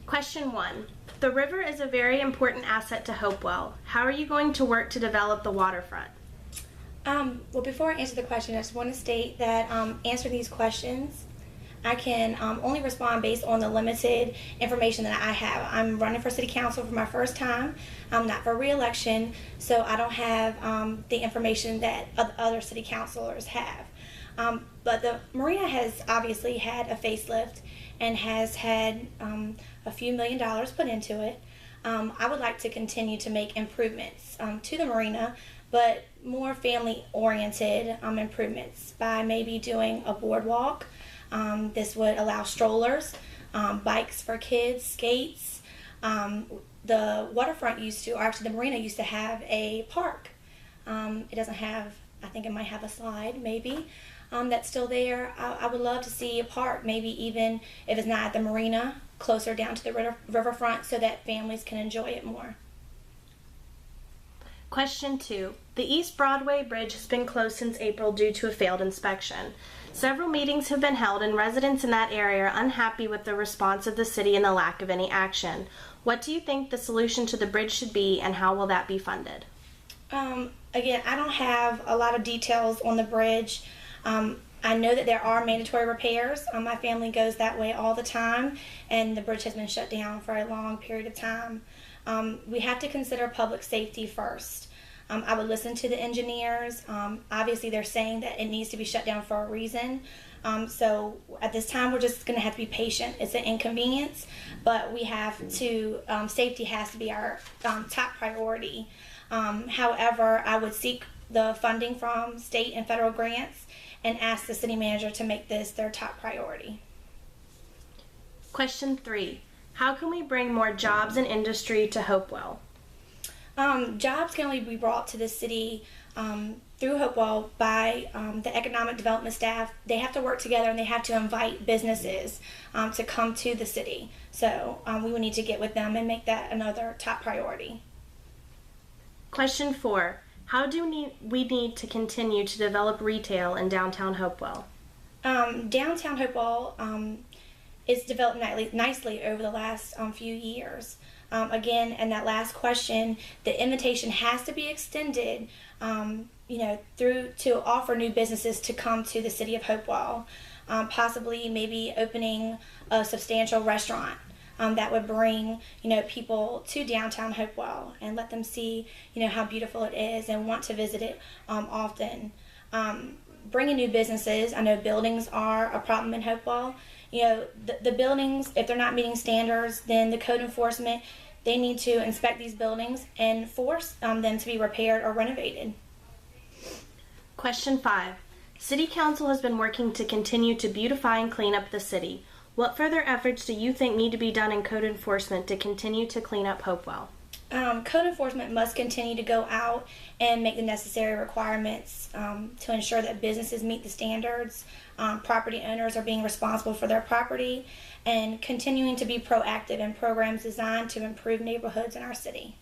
Question 1. The river is a very important asset to Hopewell. How are you going to work to develop the waterfront? Well, before I answer the question, I just want to state that answering these questions, I can only respond based on the limited information that I have. I'm running for city council for my first time. I'm not for re-election, so I don't have the information that other city councilors have. But the marina has obviously had a facelift and has had a few $1 million put into it. I would like to continue to make improvements to the marina, but more family-oriented improvements by maybe doing a boardwalk. This would allow strollers, bikes for kids, skates. The waterfront used to, or actually the marina used to have a park. It doesn't have, I think it might have a slide maybe, that's still there. I would love to see a park, maybe even if it's not at the marina, closer down to the riverfront so that families can enjoy it more. Question 2. The East Broadway Bridge has been closed since April due to a failed inspection. Several meetings have been held and residents in that area are unhappy with the response of the city and the lack of any action. What do you think the solution to the bridge should be and how will that be funded? Again, I don't have a lot of details on the bridge. I know that there are mandatory repairs. My family goes that way all the time, and the bridge has been shut down for a long period of time. We have to consider public safety first. I would listen to the engineers. Obviously, they're saying that it needs to be shut down for a reason. So at this time, we're just going to have to be patient. It's an inconvenience, but we have to, safety has to be our top priority. However, I would seek the funding from state and federal grants and ask the city manager to make this their top priority. Question 3. How can we bring more jobs and industry to Hopewell? Jobs can only be brought to the city through Hopewell by the economic development staff. They have to work together and they have to invite businesses to come to the city. So we will need to get with them and make that another top priority. Question 4. How do we need to continue to develop retail in downtown Hopewell? Downtown Hopewell is developed nicely over the last few years. Again, in that last question, the invitation has to be extended, through to offer new businesses to come to the city of Hopewell. Possibly maybe opening a substantial restaurant that would bring, people to downtown Hopewell and let them see, how beautiful it is and want to visit it often. Bringing new businesses, I know buildings are a problem in Hopewell. The buildings, if they're not meeting standards, then the code enforcement, they need to inspect these buildings and force them to be repaired or renovated. Question 5. City Council has been working to continue to beautify and clean up the city. What further efforts do you think need to be done in code enforcement to continue to clean up Hopewell? Code enforcement must continue to go out and make the necessary requirements to ensure that businesses meet the standards, property owners are being responsible for their property, and continuing to be proactive in programs designed to improve neighborhoods in our city.